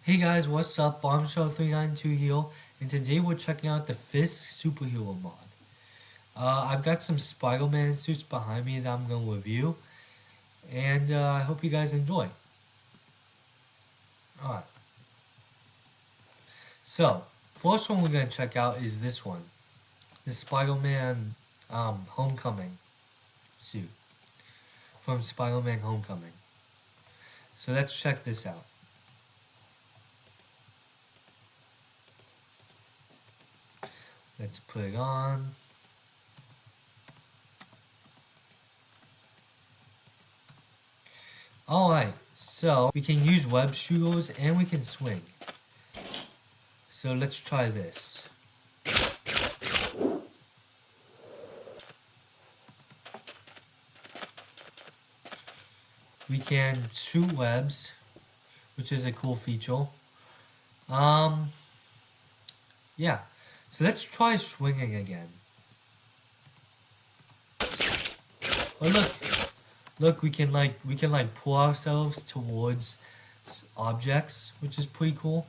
Hey guys, what's up? Bombshell392 here, and today we're checking out the Fisk superhero mod. I've got some Spider-Man suits behind me that I'm going to review, and I hope you guys enjoy. Alright, so first one we're going to check out is this one. The Spider-Man Homecoming suit from Spider-Man Homecoming. So let's check this out. Let's put it on. Alright, so we can use web shooters and we can swing. So let's try this. We can shoot webs, which is a cool feature. Yeah. So let's try swinging again. Oh look, we can pull ourselves towards objects, which is pretty cool.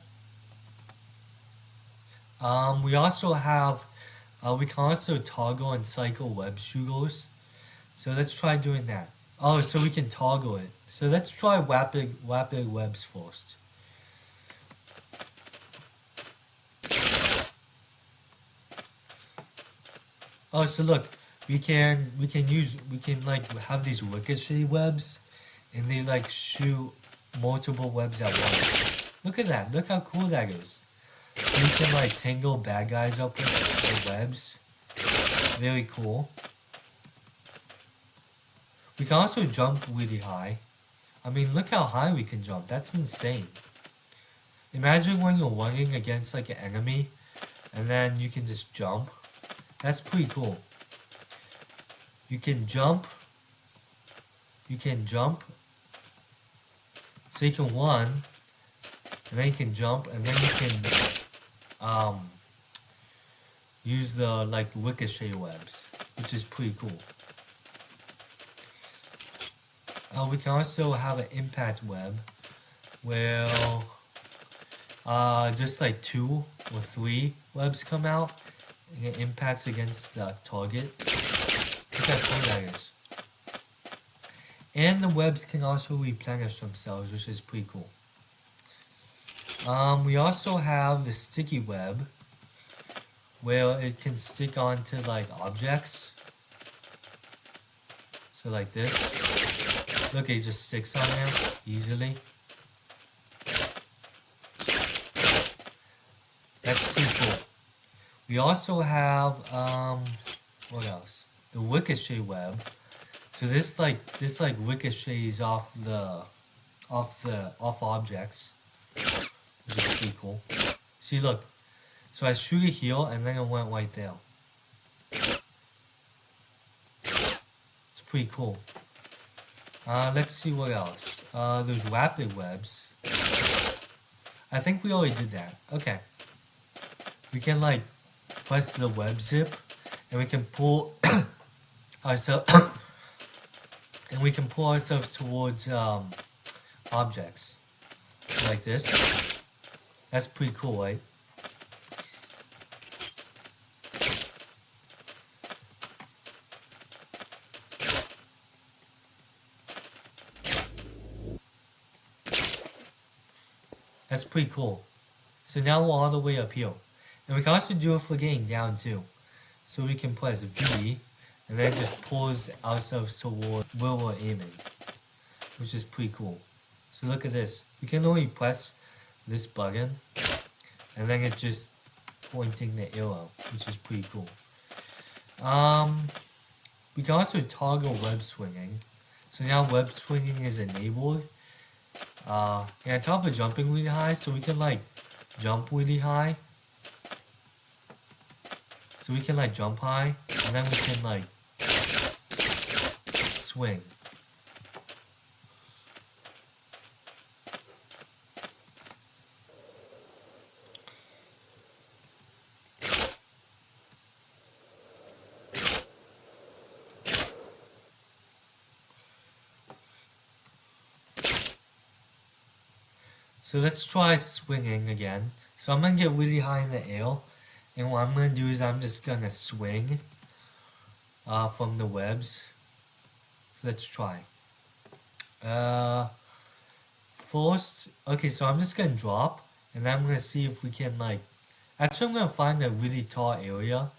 We also have, we can also toggle and cycle web shooters. So let's try doing that. Oh, so we can toggle it. So let's try rapid webs first. Oh, so look, we can have these ricochet webs, and they like shoot multiple webs at once. Look at that! Look how cool that is. You can like tangle bad guys up with the webs. Very cool. We can also jump really high. I mean, look how high we can jump. That's insane. Imagine when you're running against like an enemy, and then you can just jump. That's pretty cool. You can jump. So you can run, and then you can jump, and then you can use the like ricochet webs, which is pretty cool. We can also have an impact web, where just like 2 or 3 webs come out. And it impacts against the target. Look how cool that is. And the webs can also replenish themselves, which is pretty cool. We also have the sticky web, where it can stick onto like objects. So like this. Look, it just sticks on there easily. That's pretty cool. We also have what else? The ricochet web. So this ricochets off objects, which is pretty cool. See, look. So I shoot it here, and then it went right there. It's pretty cool. Let's see what else. There's rapid webs. I think we already did that. Okay. We can like press the web zip, and we can pull ourselves towards objects like this. That's pretty cool, right? That's pretty cool. So now we're all the way up here. And we can also do it for getting down too. So we can press V, and then it just pulls ourselves toward where we're aiming, which is pretty cool. So look at this. We can only press this button, and then it's just pointing the arrow, which is pretty cool. We can also toggle web swinging. So now web swinging is enabled. And on top of jumping really high, so we can like jump really high. So we can like jump high, and then we can like swing. So let's try swinging again. So I'm gonna get really high in the air, and what I'm gonna do is I'm just gonna swing from the webs. So let's try. First, okay, so I'm just gonna drop, and then I'm gonna see if we can like. Actually, I'm gonna find a really tall area,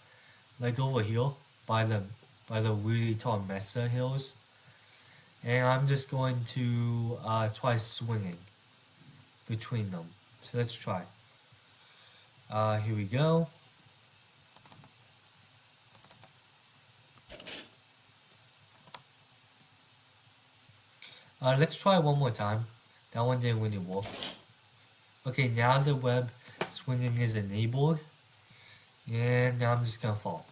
like over here by the really tall Mesa hills, and I'm just going to try swinging between them. So let's try. Here we go. Let's try one more time. That one didn't really work. Okay, now the web swinging is enabled. And now I'm just gonna fall.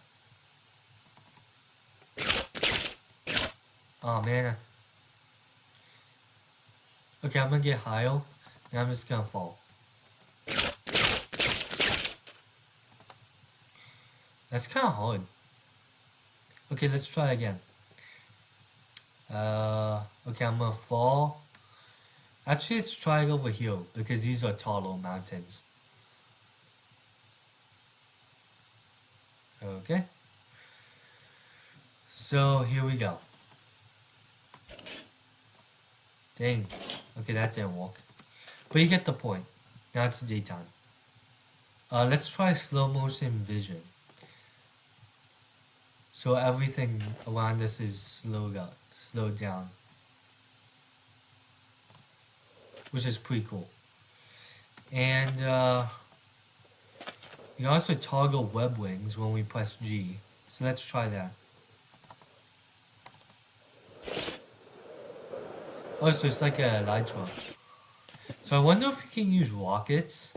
Oh man. Okay, I'm gonna get higher. Now I'm just gonna fall. That's kind of hard. Okay, let's try again. Okay, I'm gonna fall. Actually, let's try it over here because these are taller mountains. Okay. So here we go. Dang. Okay, that didn't work. But you get the point. Now it's daytime. Let's try slow motion vision. So everything around us is slowed down. Which is pretty cool. And you can also toggle web wings when we press G. So let's try that. Oh, so it's like a Elytra. So I wonder if you can use rockets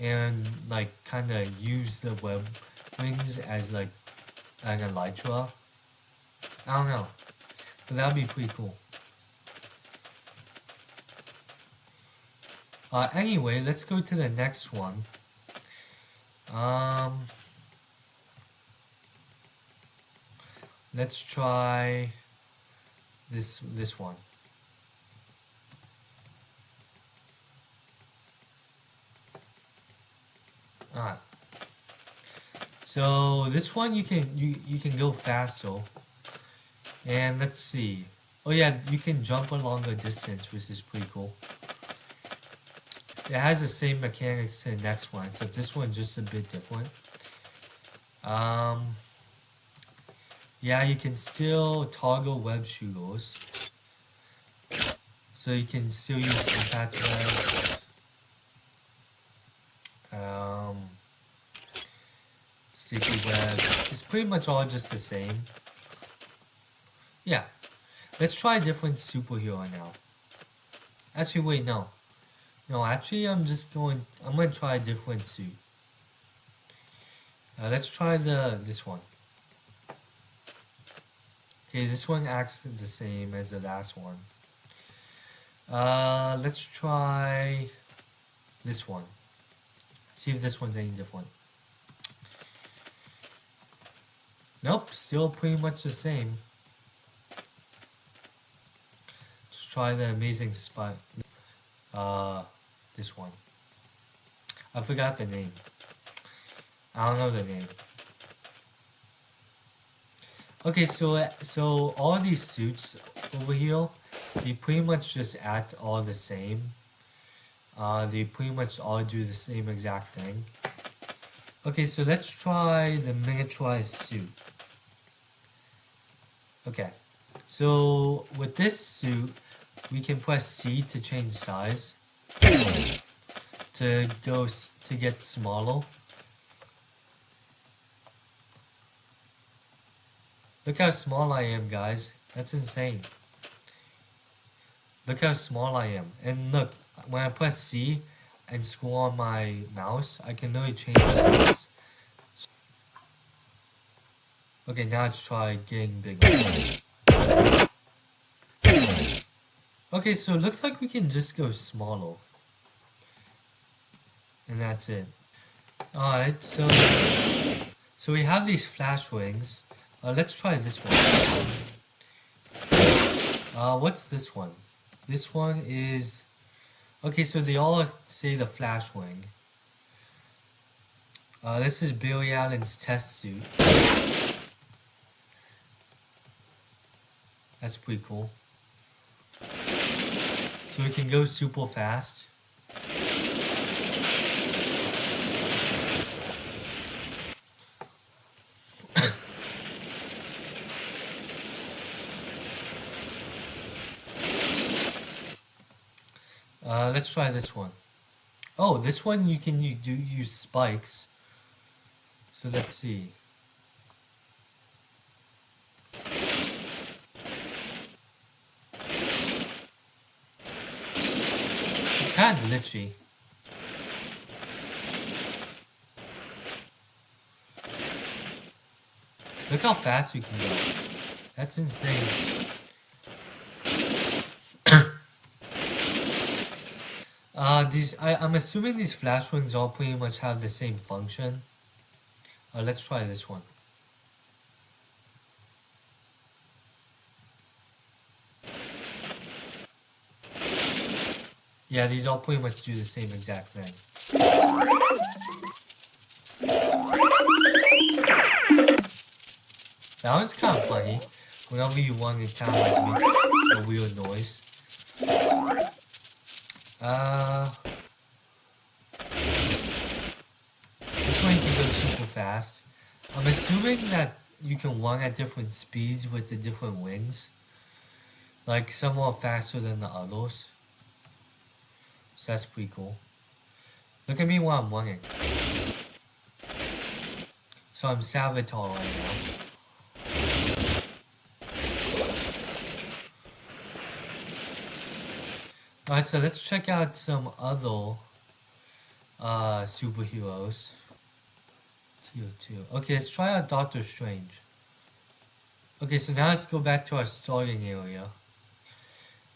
and like kind of use the web wings as like an Elytra. I don't know, but that'd be pretty cool. Anyway, let's go to the next one. Let's try this one. Alright. So this one you can go faster. And let's see. Oh yeah, you can jump a longer distance, which is pretty cool. It has the same mechanics to the next one, except this one's just a bit different. Yeah, you can still toggle web shooters. So you can still use impact webs. Sticky web. It's pretty much all just the same. Yeah. Let's try a different superhero now. Actually, wait, no. No, actually, I'm gonna try a different suit. Let's try this one. Okay, this one acts the same as the last one. Let's try this one. See if this one's any different. Nope, still pretty much the same. Let's try the amazing spot. This one. I forgot the name. I don't know the name. Okay, so all these suits over here, they pretty much just act all the same. They pretty much all do the same exact thing. Okay, so let's try the miniaturized suit. Okay, so with this suit, we can press C to change size to get smaller. Look how small I am, guys. That's insane. Look how small I am. And look, when I press C and scroll on my mouse, I can literally change the size. Okay, now let's try getting bigger. Okay, so it looks like we can just go smaller. And that's it. Alright, so we have these flash wings. Let's try this one. What's this one? This one is Okay, so they all say the Flash Wing. This is Billy Allen's test suit. That's pretty cool. So we can go super fast. Let's try this one. Oh, this one you can use spikes. So let's see. It's kind of glitchy. Look how fast we can go. That's insane. I'm assuming these flash wings all pretty much have the same function. Let's try this one. Yeah, these all pretty much do the same exact thing. That one's kind of funny. Whenever you want, it kind of like makes a weird noise. This one you can go super fast. I'm assuming that you can run at different speeds with the different wings. Like some are faster than the others. So that's pretty cool. Look at me while I'm running. So I'm Savitar right now. Alright, so let's check out some other superheroes. Tier 2. Okay, let's try out Doctor Strange. Okay, so now let's go back to our starting area.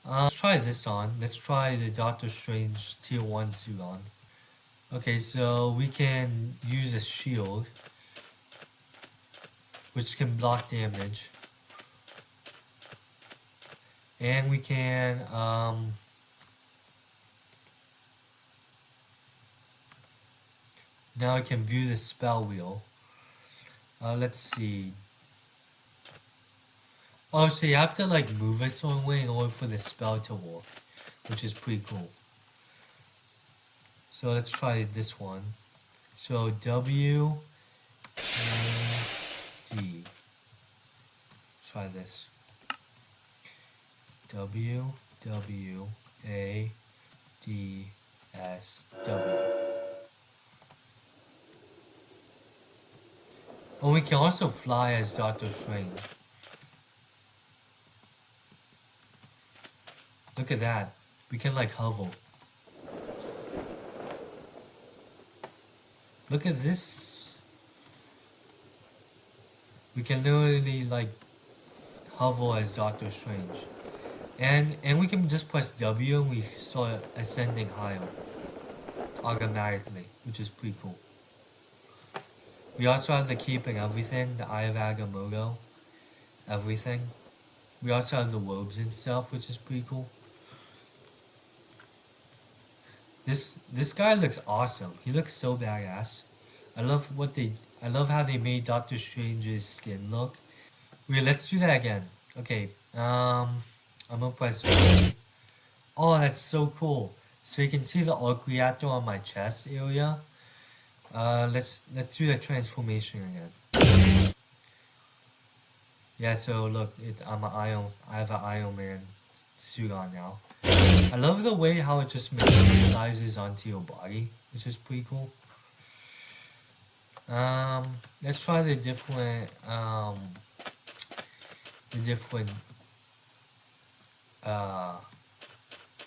Let's try this on. Let's try the Doctor Strange Tier 1 suit on. Okay, so we can use a shield, which can block damage. And we can, now I can view the spell wheel. Let's see. Oh, so you have to like move a certain way in order for the spell to work, which is pretty cool. So let's try this one. So W and D. Try this. W W A D S W. Oh, we can also fly as Doctor Strange. Look at that. We can like hover. Look at this. We can literally like hover as Doctor Strange. And we can just press W and we start ascending higher automatically, which is pretty cool. We also have the cape and everything, the Eye of Agamotto, everything. We also have the robes and stuff, which is pretty cool. This guy looks awesome. He looks so badass. I love how they made Doctor Strange's skin look. Wait, let's do that again. Okay. I'm gonna press. Oh, that's so cool. So you can see the arc reactor on my chest area. Let's do the transformation again. Yeah, so look, I have an Iron Man suit on now. I love the way how it just materializes onto your body, which is pretty cool. Let's try the different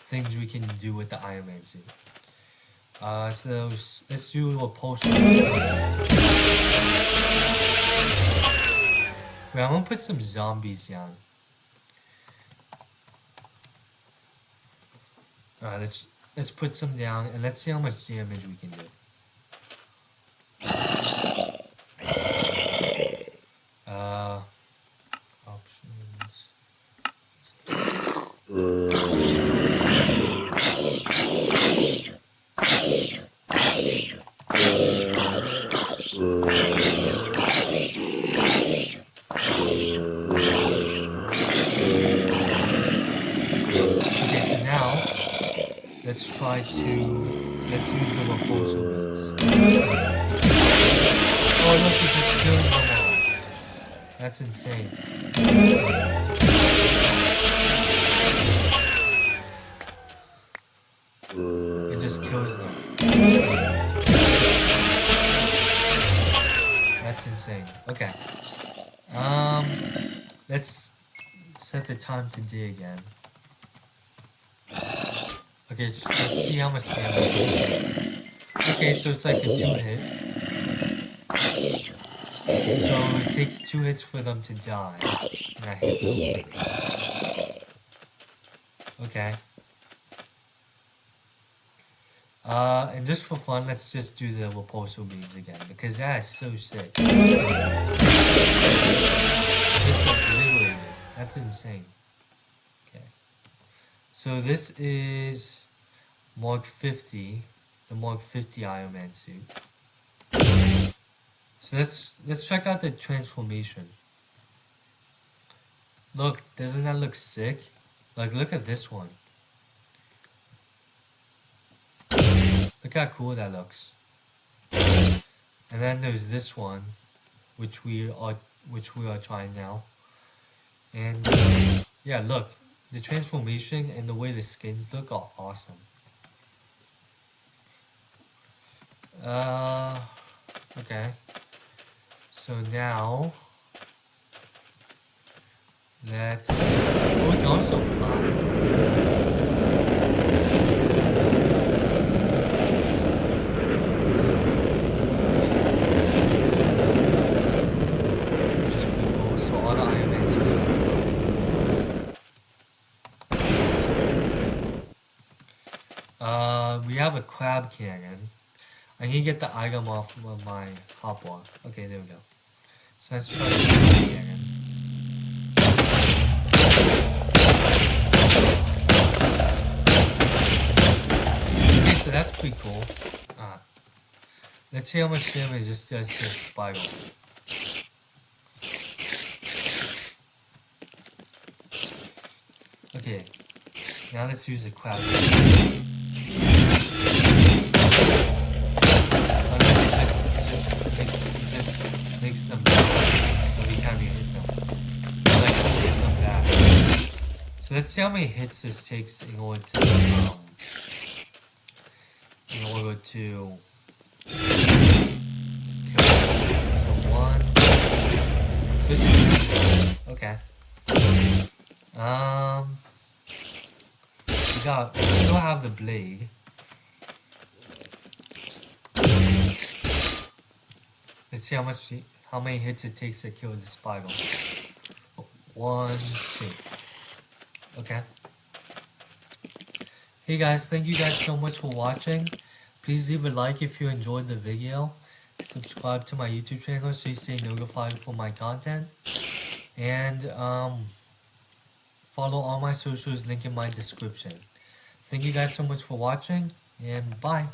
things we can do with the Iron Man suit. So let's do a post. Wait, I'm gonna put some zombies down. Alright, let's put some down and let's see how much damage we can do. Options. Okay, so now let's use the repulsor moves. Oh look, he just killed them all. That's insane. It just kills them. That's insane. Okay. Let's set the time to dig again. Okay, so let's see how much damage. Okay, so it's like a 2-hit. So it takes 2 hits for them to die. And I hit them. Okay. And just for fun, let's just do the repulsor beams again, because that is so sick. Just obliterated. That's insane. Okay. So this is Mark 50, the Mark 50 Iron Man suit. So let's check out the transformation. Look, doesn't that look sick? Like, look at this one. Look how cool that looks. And then there's this one, which we are trying now. And yeah, look, the transformation and the way the skins look are awesome. Okay. So now let's. Oh, we can also fly. We have a crab cannon. I need to get the item off of my hotbar. Okay, there we go. So let's try the crab cannon. Okay, so that's pretty cool. Let's see how much damage this does to spiral. Okay, now let's use the crab cannon. Makes them bad, but we can't even hit them. Like, hits them bad. So let's see how many hits this takes in order to kill them. So 1. So okay. We still have the blade. Let's see how many hits it takes to kill the spiral. 1, 2. Okay. Hey guys, thank you guys so much for watching. Please leave a like if you enjoyed the video. Subscribe to my YouTube channel so you stay notified for my content. And follow all my socials, link in my description. Thank you guys so much for watching, and bye.